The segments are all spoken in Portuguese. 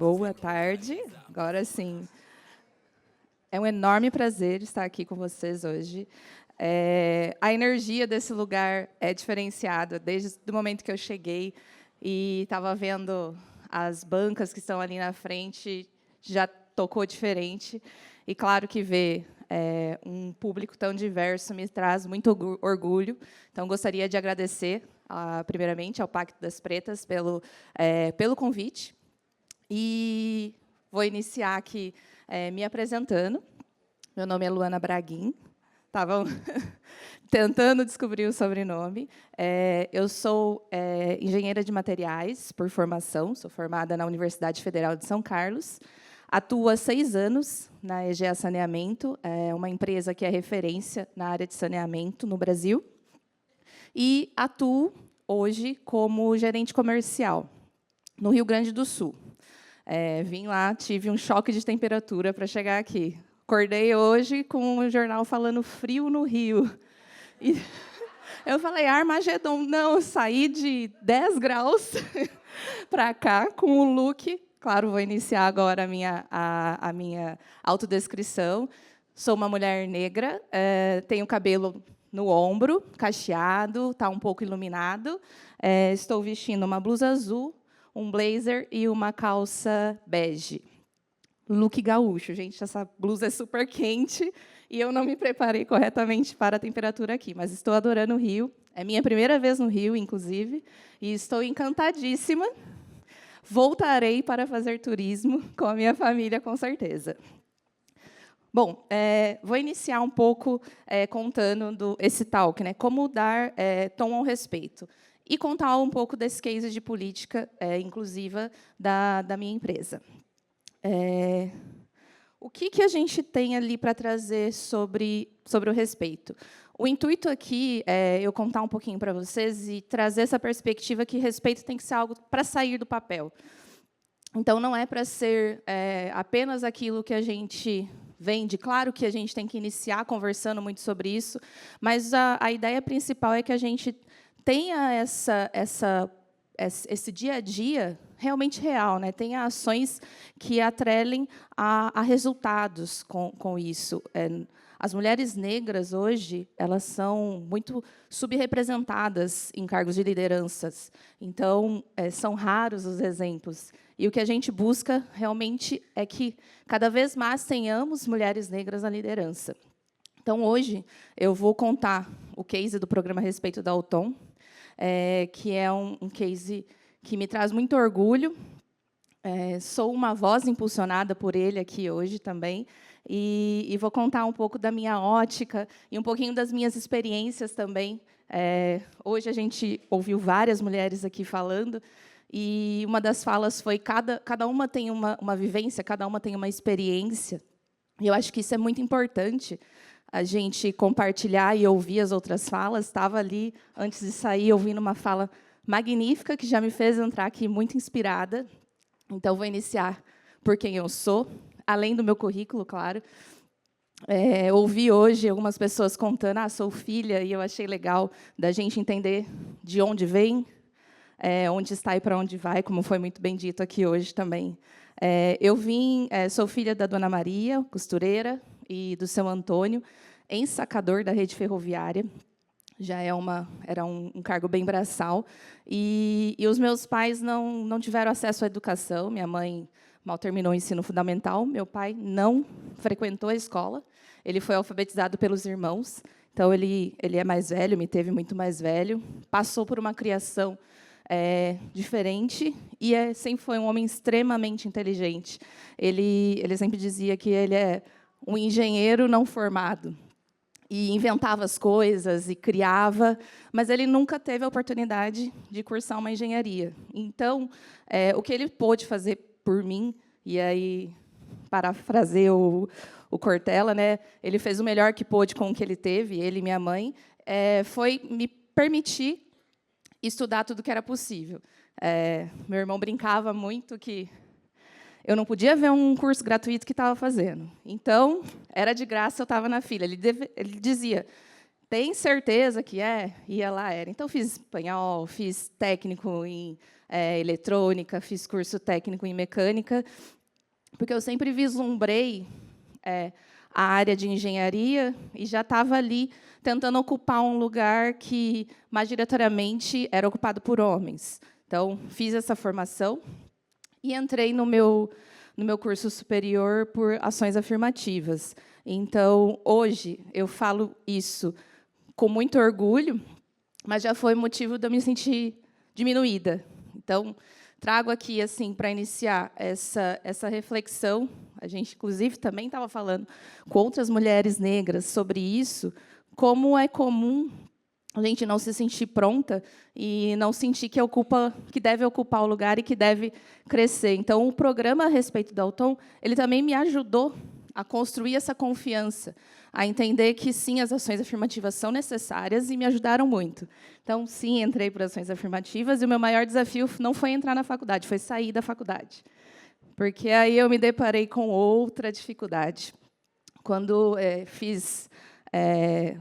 Boa tarde. Agora sim, é um enorme prazer estar aqui com vocês hoje. A energia desse lugar é diferenciada. Desde o momento que eu cheguei e estava vendo as bancas que estão ali na frente, já tocou diferente. E, claro, que ver um público tão diverso me traz muito orgulho. Então, gostaria de agradecer, primeiramente, ao Pacto das Pretas pelo convite. E vou iniciar aqui me apresentando. Meu nome é Luana Braguin. Estavam tentando descobrir o sobrenome. Eu sou engenheira de materiais por formação, sou formada na Universidade Federal de São Carlos. Atuo há 6 anos na EGEA Saneamento, uma empresa que é referência na área de saneamento no Brasil. E atuo hoje como gerente comercial no Rio Grande do Sul. Vim lá, tive um choque de temperatura para chegar aqui. Acordei hoje com um jornal falando frio no Rio. E eu falei, Armagedon. Não, eu saí de 10 graus para cá com o look. Claro, vou iniciar agora a minha autodescrição. Sou uma mulher negra, tenho cabelo no ombro, cacheado, está um pouco iluminado. Estou vestindo uma blusa azul, um blazer e uma calça bege. Look gaúcho, gente. Essa blusa é super quente e eu não me preparei corretamente para a temperatura aqui, mas estou adorando o Rio. É minha primeira vez no Rio, inclusive, e estou encantadíssima. Voltarei para fazer turismo com a minha família, com certeza. Bom, vou iniciar um pouco contando esse talk, né? Como dar tom ao respeito. E contar um pouco desse case de política inclusiva da minha empresa. O que a gente tem ali para trazer sobre o respeito? O intuito aqui é eu contar um pouquinho para vocês e trazer essa perspectiva que respeito tem que ser algo para sair do papel. Então, não é para ser apenas aquilo que a gente vende. Claro que a gente tem que iniciar conversando muito sobre isso, mas a ideia principal é que a gente tenha esse dia a dia realmente real, né? Tenha ações que atrelem a resultados com isso. As mulheres negras, hoje, elas são muito subrepresentadas em cargos de lideranças. Então, são raros os exemplos. E o que a gente busca, realmente, é que, cada vez mais, tenhamos mulheres negras na liderança. Então, hoje, eu vou contar o case do programa Respeito da Auton, que é um case que me traz muito orgulho. Sou uma voz impulsionada por ele aqui hoje também, e vou contar um pouco da minha ótica e um pouquinho das minhas experiências também. Hoje a gente ouviu várias mulheres aqui falando, e uma das falas foi cada uma tem uma vivência, cada uma tem uma experiência, e eu acho que isso é muito importante, a gente compartilhar e ouvir as outras falas. Estava ali, antes de sair, ouvindo uma fala magnífica, que já me fez entrar aqui muito inspirada. Então, vou iniciar por quem eu sou, além do meu currículo, claro. Ouvi hoje algumas pessoas contando, sou filha, e eu achei legal da gente entender de onde vem, onde está e para onde vai, como foi muito bem dito aqui hoje também. Sou filha da Dona Maria, costureira, e do seu Antônio, ensacador da rede ferroviária. Já era um cargo bem braçal. E os meus pais não tiveram acesso à educação. Minha mãe mal terminou o ensino fundamental. Meu pai não frequentou a escola. Ele foi alfabetizado pelos irmãos. Então, ele é mais velho, me teve muito mais velho. Passou por uma criação diferente e sempre foi um homem extremamente inteligente. Ele sempre dizia que ele é um engenheiro não formado. E inventava as coisas e criava, mas ele nunca teve a oportunidade de cursar uma engenharia. Então, o que ele pôde fazer por mim, e aí, parafrasear o Cortella, né, ele fez o melhor que pôde com o que ele teve, ele e minha mãe, foi me permitir estudar tudo que era possível. Meu irmão brincava muito que eu não podia ver um curso gratuito que estava fazendo. Então, era de graça, eu estava na fila. Ele dizia, Tem certeza que é? E ela era. Então, fiz espanhol, fiz técnico em eletrônica, fiz curso técnico em mecânica, porque eu sempre vislumbrei a área de engenharia e já estava ali tentando ocupar um lugar que, majoritariamente, era ocupado por homens. Então, fiz essa formação e entrei no meu curso superior por ações afirmativas. Então, hoje, eu falo isso com muito orgulho, mas já foi motivo de eu me sentir diminuída. Então, trago aqui, assim, para iniciar essa reflexão. A gente, inclusive, também estava falando com outras mulheres negras sobre isso, como é comum a gente não se sentir pronta e não sentir que deve ocupar o lugar e que deve crescer. Então, o programa a respeito da Auton, ele também me ajudou a construir essa confiança, a entender que, sim, as ações afirmativas são necessárias e me ajudaram muito. Então, sim, entrei por ações afirmativas e o meu maior desafio não foi entrar na faculdade, foi sair da faculdade. Porque aí eu me deparei com outra dificuldade. Quando fiz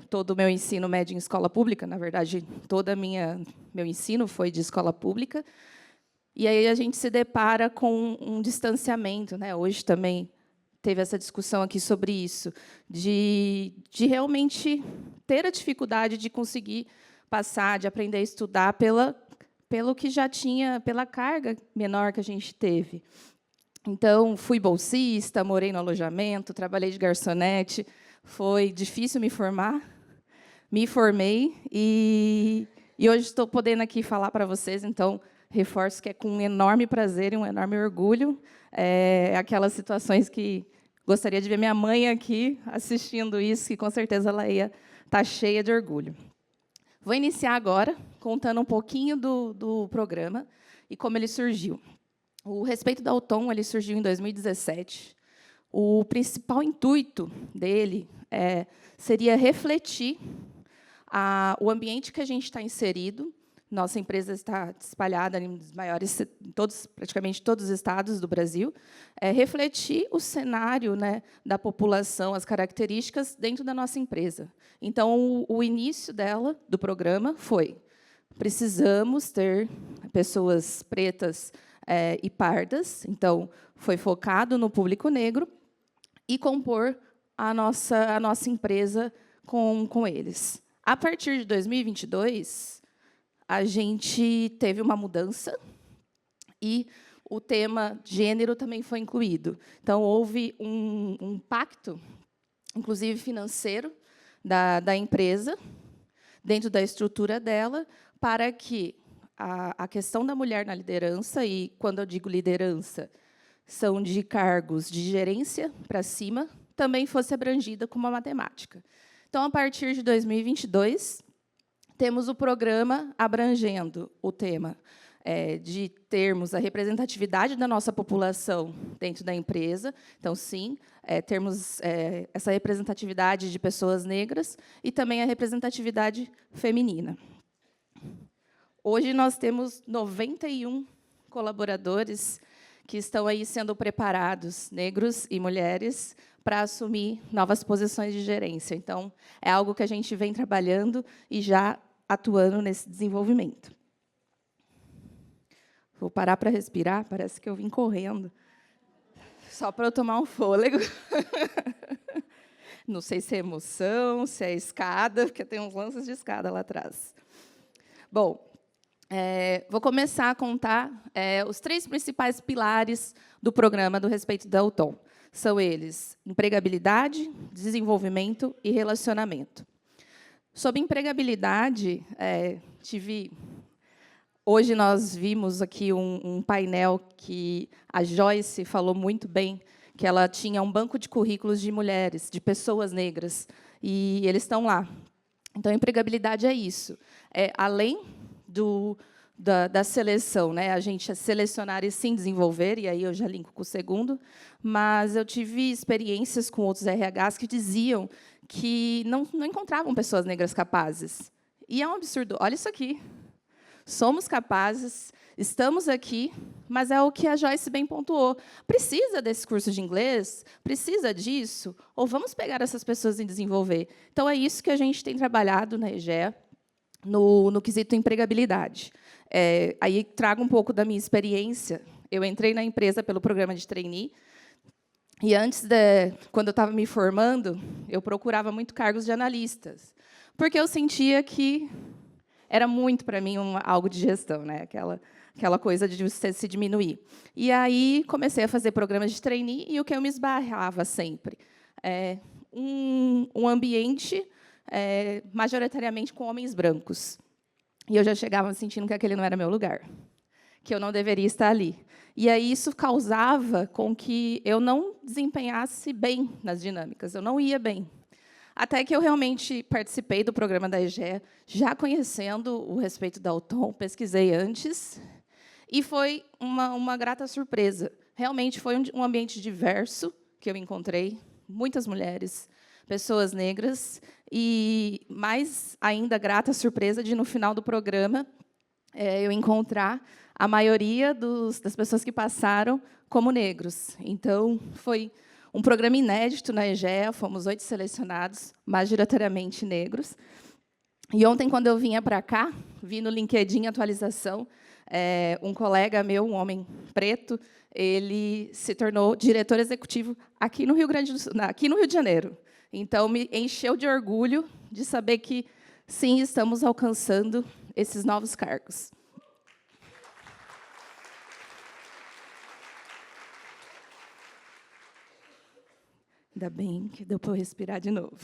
todo o meu ensino médio em escola pública, na verdade, todo meu ensino foi de escola pública, e aí a gente se depara com um distanciamento, né? Hoje também teve essa discussão aqui sobre isso, de realmente ter a dificuldade de conseguir passar, de aprender a estudar pelo que já tinha, pela carga menor que a gente teve. Então, fui bolsista, morei no alojamento, trabalhei de garçonete. Foi difícil me formar, me formei e hoje estou podendo aqui falar para vocês. Então, reforço que é com um enorme prazer e um enorme orgulho. Aquelas situações que gostaria de ver minha mãe aqui assistindo isso, que com certeza ela ia estar cheia de orgulho. Vou iniciar agora contando um pouquinho do programa e como ele surgiu. O Respeito da Auton, ele surgiu em 2017. O principal intuito dele seria refletir o ambiente que a gente está inserido. Nossa empresa está espalhada em praticamente todos os estados do Brasil. Refletir o cenário, né, da população, as características dentro da nossa empresa. Então, o início do programa foi: precisamos ter pessoas pretas e pardas. Então, foi focado no público negro e compor a nossa empresa com eles. A partir de 2022, a gente teve uma mudança e o tema gênero também foi incluído. Então, houve um pacto, inclusive financeiro, da empresa, dentro da estrutura dela, para que a questão da mulher na liderança, e quando eu digo liderança, são de cargos de gerência para cima, também fosse abrangida com uma matemática. Então, a partir de 2022, temos o programa abrangendo o tema de termos a representatividade da nossa população dentro da empresa. Então, sim, termos essa representatividade de pessoas negras e também a representatividade feminina. Hoje, nós temos 91 colaboradores que estão aí sendo preparados, negros e mulheres, para assumir novas posições de gerência. Então, é algo que a gente vem trabalhando e já atuando nesse desenvolvimento. Vou parar para respirar, parece que eu vim correndo, só para eu tomar um fôlego. Não sei se é emoção, se é escada, porque tem uns lances de escada lá atrás. Bom, vou começar a contar os 3 principais pilares do programa do Respeito da Auton. São eles: empregabilidade, desenvolvimento e relacionamento. Sobre empregabilidade, hoje nós vimos aqui um painel que a Joyce falou muito bem, que ela tinha um banco de currículos de mulheres, de pessoas negras, e eles estão lá. Então, a empregabilidade é isso. Além da seleção, né? A gente selecionar e sim desenvolver, e aí eu já linko com o segundo, mas eu tive experiências com outros RHs que diziam que não encontravam pessoas negras capazes. E é um absurdo. Olha isso aqui. somos capazes, estamos aqui, mas é o que a Joyce bem pontuou. Precisa desse curso de inglês? Precisa disso? Ou vamos pegar essas pessoas e desenvolver? Então, é isso que a gente tem trabalhado na EGEA, no quesito empregabilidade. Aí trago um pouco da minha experiência. Eu entrei na empresa pelo programa de trainee, e antes, quando eu estava me formando, eu procurava muito cargos de analistas, porque eu sentia que era muito, para mim, algo de gestão, né? Aquela coisa de você se diminuir. E aí comecei a fazer programas de trainee, e o que eu me esbarrava sempre é um ambiente majoritariamente com homens brancos. E eu já chegava sentindo que aquele não era meu lugar, que eu não deveria estar ali. E aí isso causava com que eu não desempenhasse bem nas dinâmicas, eu não ia bem. Até que eu realmente participei do programa da EGEA, já conhecendo o respeito da Auton, pesquisei antes, e foi uma grata surpresa. Realmente foi um ambiente diverso que eu encontrei, muitas mulheres, pessoas negras, e mais ainda grata surpresa de, no final do programa, eu encontrar a maioria das pessoas que passaram como negros. Então, foi um programa inédito na EGEA, fomos 8 selecionados, majoritariamente negros. E ontem, quando eu vinha para cá, vi no LinkedIn atualização, um colega meu, um homem preto, ele se tornou diretor executivo aqui no Rio Grande do Sul, aqui no Rio de Janeiro. Então, me encheu de orgulho de saber que, sim, estamos alcançando esses novos cargos. Ainda bem que deu para eu respirar de novo.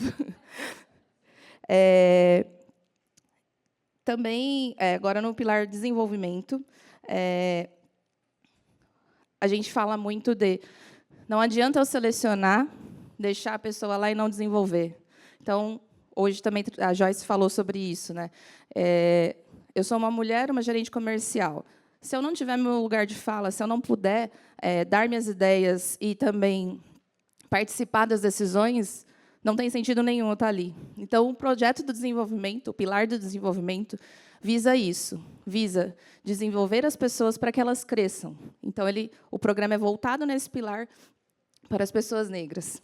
Também, agora no pilar desenvolvimento, a gente fala muito de não adianta eu selecionar, deixar a pessoa lá e não desenvolver. Então, hoje também a Joyce falou sobre isso, né? Eu sou uma mulher, uma gerente comercial. Se eu não tiver meu lugar de fala, se eu não puder dar minhas ideias e também participar das decisões, não tem sentido nenhum eu estar ali. Então, o projeto do desenvolvimento, o pilar do desenvolvimento, visa isso, visa desenvolver as pessoas para que elas cresçam. Então, o programa é voltado nesse pilar para as pessoas negras.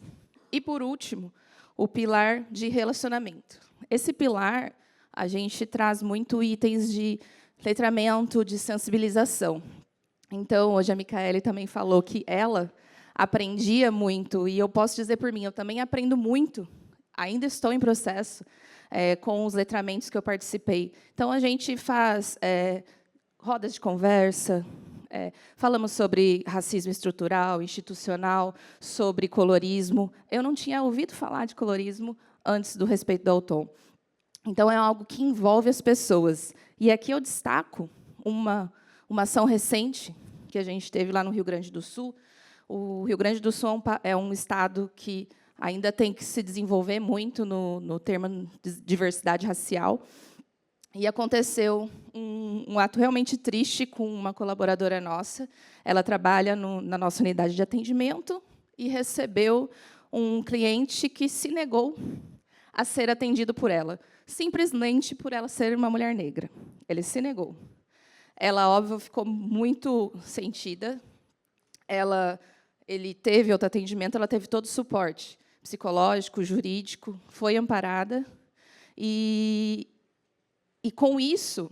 E, por último, o pilar de relacionamento. Esse pilar, a gente traz muito itens de letramento, de sensibilização. Então, hoje a Micaele também falou que ela aprendia muito, e eu posso dizer por mim, eu também aprendo muito, ainda estou em processo, com os letramentos que eu participei. Então, a gente faz rodas de conversa, falamos sobre racismo estrutural, institucional, sobre colorismo. Eu não tinha ouvido falar de colorismo antes do respeito do Auton. Então, é algo que envolve as pessoas. E aqui eu destaco uma ação recente que a gente teve lá no Rio Grande do Sul. O Rio Grande do Sul é um estado que ainda tem que se desenvolver muito no termo de diversidade racial. E aconteceu um ato realmente triste com uma colaboradora nossa. Ela trabalha na nossa unidade de atendimento e recebeu um cliente que se negou a ser atendido por ela, simplesmente por ela ser uma mulher negra. Ele se negou. Ela, óbvio, ficou muito sentida. Ele teve outro atendimento, ela teve todo o suporte psicológico, jurídico, foi amparada. E com isso,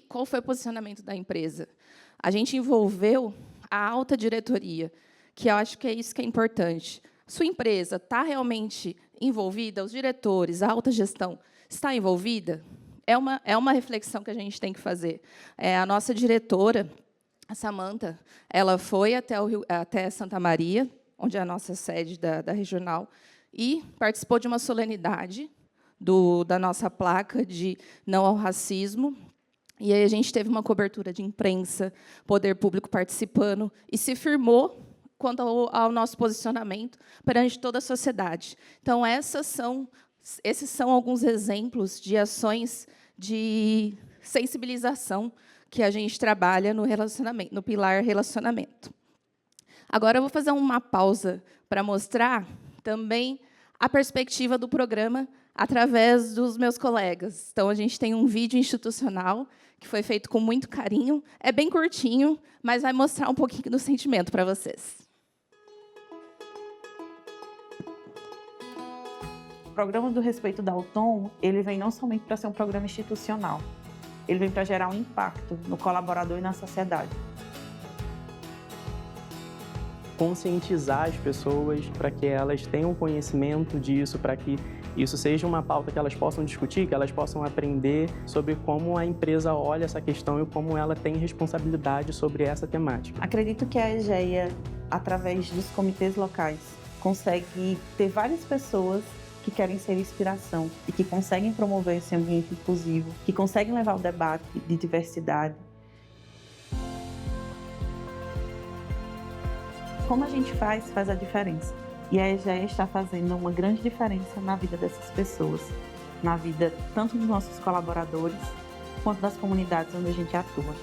qual foi o posicionamento da empresa? A gente envolveu a alta diretoria, que eu acho que é isso que é importante. Sua empresa está realmente envolvida? Os diretores, a alta gestão, está envolvida? É uma reflexão que a gente tem que fazer. A nossa diretora, a Samanta, ela foi até Santa Maria, onde é a nossa sede da regional, e participou de uma solenidade da nossa placa de não ao racismo. E aí a gente teve uma cobertura de imprensa, poder público participando, e se firmou quanto ao nosso posicionamento perante toda a sociedade. Então, esses são alguns exemplos de ações de sensibilização que a gente trabalha no pilar relacionamento. Agora, eu vou fazer uma pausa para mostrar também a perspectiva do programa através dos meus colegas. Então, a gente tem um vídeo institucional que foi feito com muito carinho. É bem curtinho, mas vai mostrar um pouquinho do sentimento para vocês. O programa do Respeito da Autom, ele vem não somente para ser um programa institucional, ele vem para gerar um impacto no colaborador e na sociedade. Conscientizar as pessoas para que elas tenham conhecimento disso, para que isso seja uma pauta que elas possam discutir, que elas possam aprender sobre como a empresa olha essa questão e como ela tem responsabilidade sobre essa temática. Acredito que a EGEA, através dos comitês locais, consegue ter várias pessoas que querem ser inspiração e que conseguem promover esse ambiente inclusivo, que conseguem levar o debate de diversidade. Como a gente faz a diferença. E a EGEA está fazendo uma grande diferença na vida dessas pessoas, na vida tanto dos nossos colaboradores, quanto das comunidades onde a gente atua.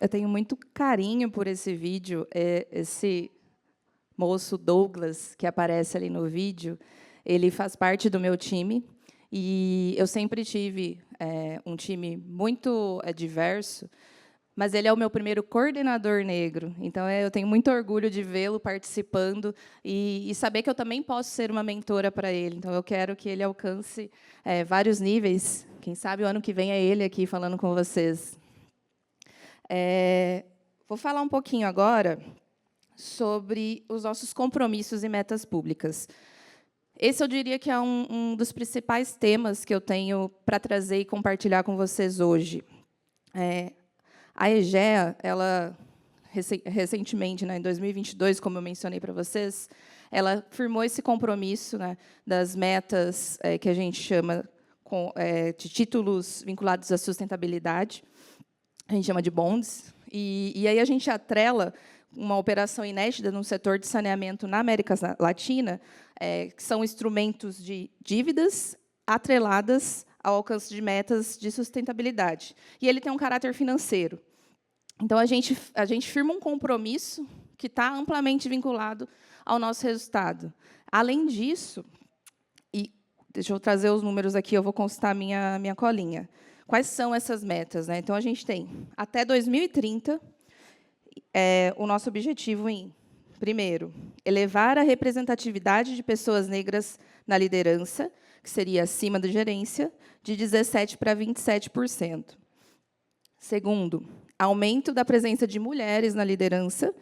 Eu tenho muito carinho por esse vídeo. Esse moço Douglas, que aparece ali no vídeo, ele faz parte do meu time. E eu sempre tive um time muito diverso, mas ele é o meu primeiro coordenador negro. Então, eu tenho muito orgulho de vê-lo participando e saber que eu também posso ser uma mentora para ele. Então, eu quero que ele alcance vários níveis. Quem sabe o ano que vem é ele aqui falando com vocês. Vou falar um pouquinho agora sobre os nossos compromissos e metas públicas. Esse eu diria que é um dos principais temas que eu tenho para trazer e compartilhar com vocês hoje. A EGEA, ela, recentemente, em 2022, como eu mencionei para vocês, ela firmou esse compromisso, né, das metas que a gente chama de títulos vinculados à sustentabilidade, a gente chama de bonds, e aí a gente atrela uma operação inédita no setor de saneamento na América Latina, que são instrumentos de dívidas atreladas ao alcance de metas de sustentabilidade. E ele tem um caráter financeiro. Então, a gente firma um compromisso que está amplamente vinculado ao nosso resultado. Além disso, e deixa eu trazer os números aqui, eu vou consultar a minha colinha. Quais são essas metas, né? Então, a gente tem, até 2030, o nosso objetivo em, primeiro, elevar a representatividade de pessoas negras na liderança, que seria acima da gerência, de 17% para 27%. Segundo, aumento da presença de mulheres na liderança,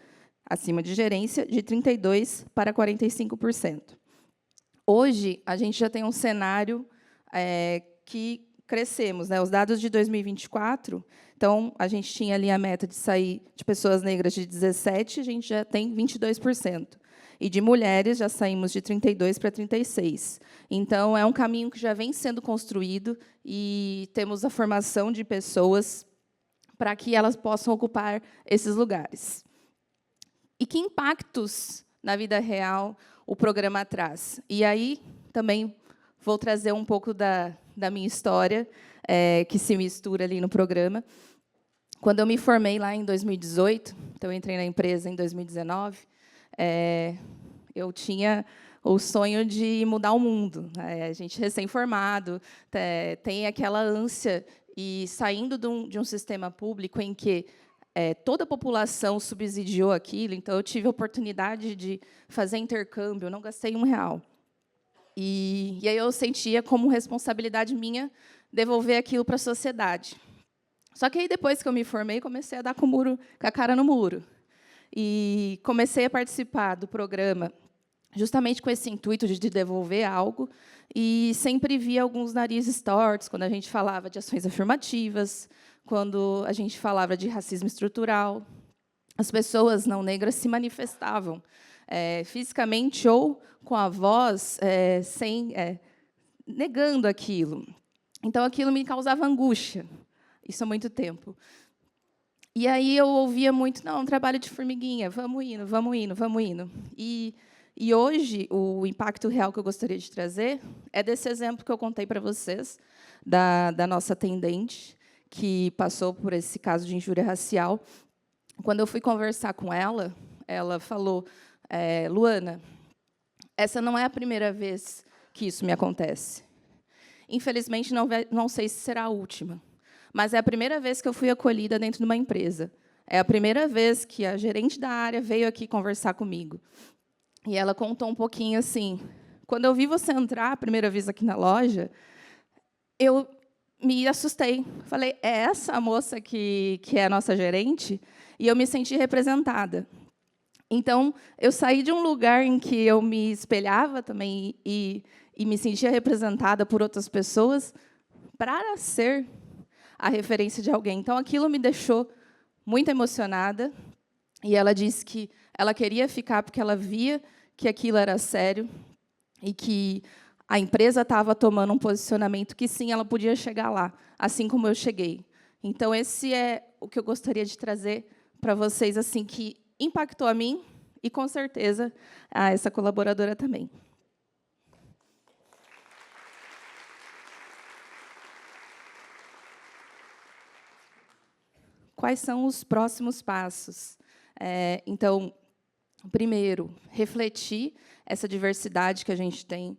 acima de gerência, de 32% para 45%. Hoje, a gente já tem um cenário que crescemos, né? Os dados de 2024, então, a gente tinha ali a meta de sair de pessoas negras de 17%, a gente já tem 22%. E de mulheres, já saímos de 32% para 36%. Então, é um caminho que já vem sendo construído e temos a formação de pessoas para que elas possam ocupar esses lugares. E que impactos na vida real o programa traz? E aí, também, vou trazer um pouco da minha história, que se mistura ali no programa. Quando eu me formei lá em 2018, então eu entrei na empresa em 2019, eu tinha o sonho de mudar o mundo. A gente recém-formado, tem aquela ânsia, e saindo de um sistema público em que toda a população subsidiou aquilo, então eu tive a oportunidade de fazer intercâmbio, eu não gastei R$1. E aí eu sentia como responsabilidade minha devolver aquilo para a sociedade. Só que aí, depois que eu me formei, comecei a dar com a cara no muro. E comecei a participar do programa justamente com esse intuito de devolver algo, e sempre via alguns narizes tortos quando a gente falava de ações afirmativas, quando a gente falava de racismo estrutural. As pessoas não negras se manifestavam fisicamente ou com a voz, negando aquilo. Então, aquilo me causava angústia, isso há muito tempo. E aí eu ouvia muito, não, um trabalho de formiguinha, vamos indo, vamos indo, vamos indo. E hoje, o impacto real que eu gostaria de trazer é desse exemplo que eu contei para vocês, da nossa atendente, que passou por esse caso de injúria racial. quando eu fui conversar com ela, ela falou, Luana, essa não é a primeira vez que isso me acontece. Infelizmente, não sei se será a última, mas é a primeira vez que eu fui acolhida dentro de uma empresa. É a primeira vez que a gerente da área veio aqui conversar comigo. E ela contou um pouquinho assim, quando eu vi você entrar a primeira vez aqui na loja, eu me assustei. Falei, é essa a moça que é a nossa gerente? E eu me senti representada. Então, eu saí de um lugar em que eu me espelhava também e me sentia representada por outras pessoas para ser a referência de alguém. Então, aquilo me deixou muito emocionada. E ela disse que ela queria ficar porque ela via que aquilo era sério e que a empresa estava tomando um posicionamento que, sim, ela podia chegar lá, assim como eu cheguei. Então, esse é o que eu gostaria de trazer para vocês, assim, que impactou a mim e, com certeza, a essa colaboradora também. Quais são os próximos passos? Então, primeiro, refletir essa diversidade que a gente tem.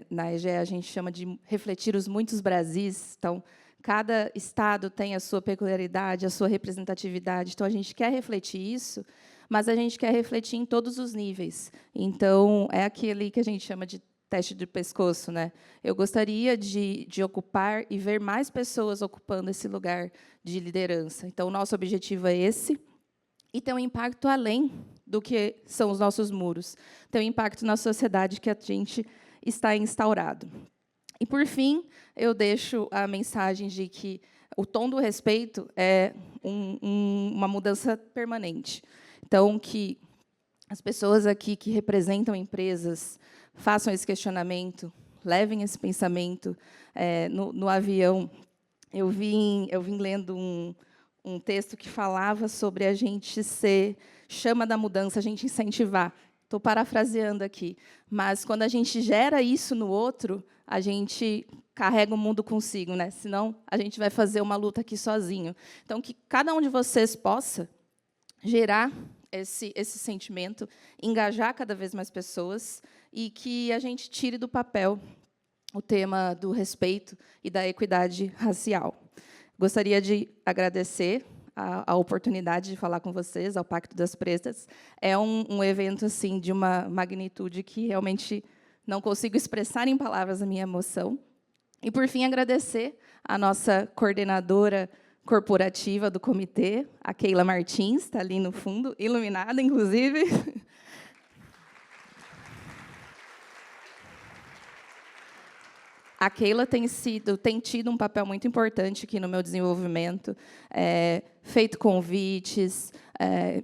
Na EGE, a gente chama de refletir os muitos Brasis. Então, cada estado tem a sua peculiaridade, a sua representatividade. Então, a gente quer refletir isso, mas a gente quer refletir em todos os níveis. Então, é aquele que a gente chama de teste de pescoço, né? Eu gostaria de ocupar e ver mais pessoas ocupando esse lugar de liderança. Então, o nosso objetivo é esse, e ter um impacto além do que são os nossos muros, ter um impacto na sociedade que a gente está instaurado. E, por fim, eu deixo a mensagem de que o tom do respeito é uma mudança permanente. Então, que as pessoas aqui que representam empresas façam esse questionamento, levem esse pensamento. No avião, eu vim lendo um texto que falava sobre a gente ser chama da mudança, a gente incentivar. Estou parafraseando aqui, mas quando a gente gera isso no outro, a gente carrega o mundo consigo, né? Senão a gente vai fazer uma luta aqui sozinho. Então, que cada um de vocês possa gerar esse sentimento, engajar cada vez mais pessoas e que a gente tire do papel o tema do respeito e da equidade racial. Gostaria de agradecer a oportunidade de falar com vocês, ao Pacto das Pretas. É um evento assim de uma magnitude que realmente não consigo expressar em palavras a minha emoção. E, por fim, agradecer a nossa coordenadora corporativa do comitê, a Keila Martins, está ali no fundo, iluminada, inclusive. A Keila tem tido um papel muito importante aqui no meu desenvolvimento, feito convites,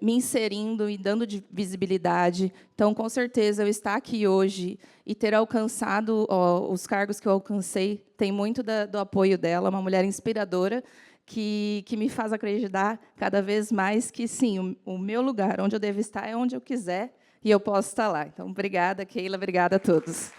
me inserindo e dando visibilidade. Então, com certeza, eu estar aqui hoje e ter alcançado os cargos que eu alcancei tem muito do apoio dela, uma mulher inspiradora, que me faz acreditar cada vez mais que, sim, o meu lugar, onde eu devo estar, é onde eu quiser, e eu posso estar lá. Então, obrigada, Keila, obrigada a todos.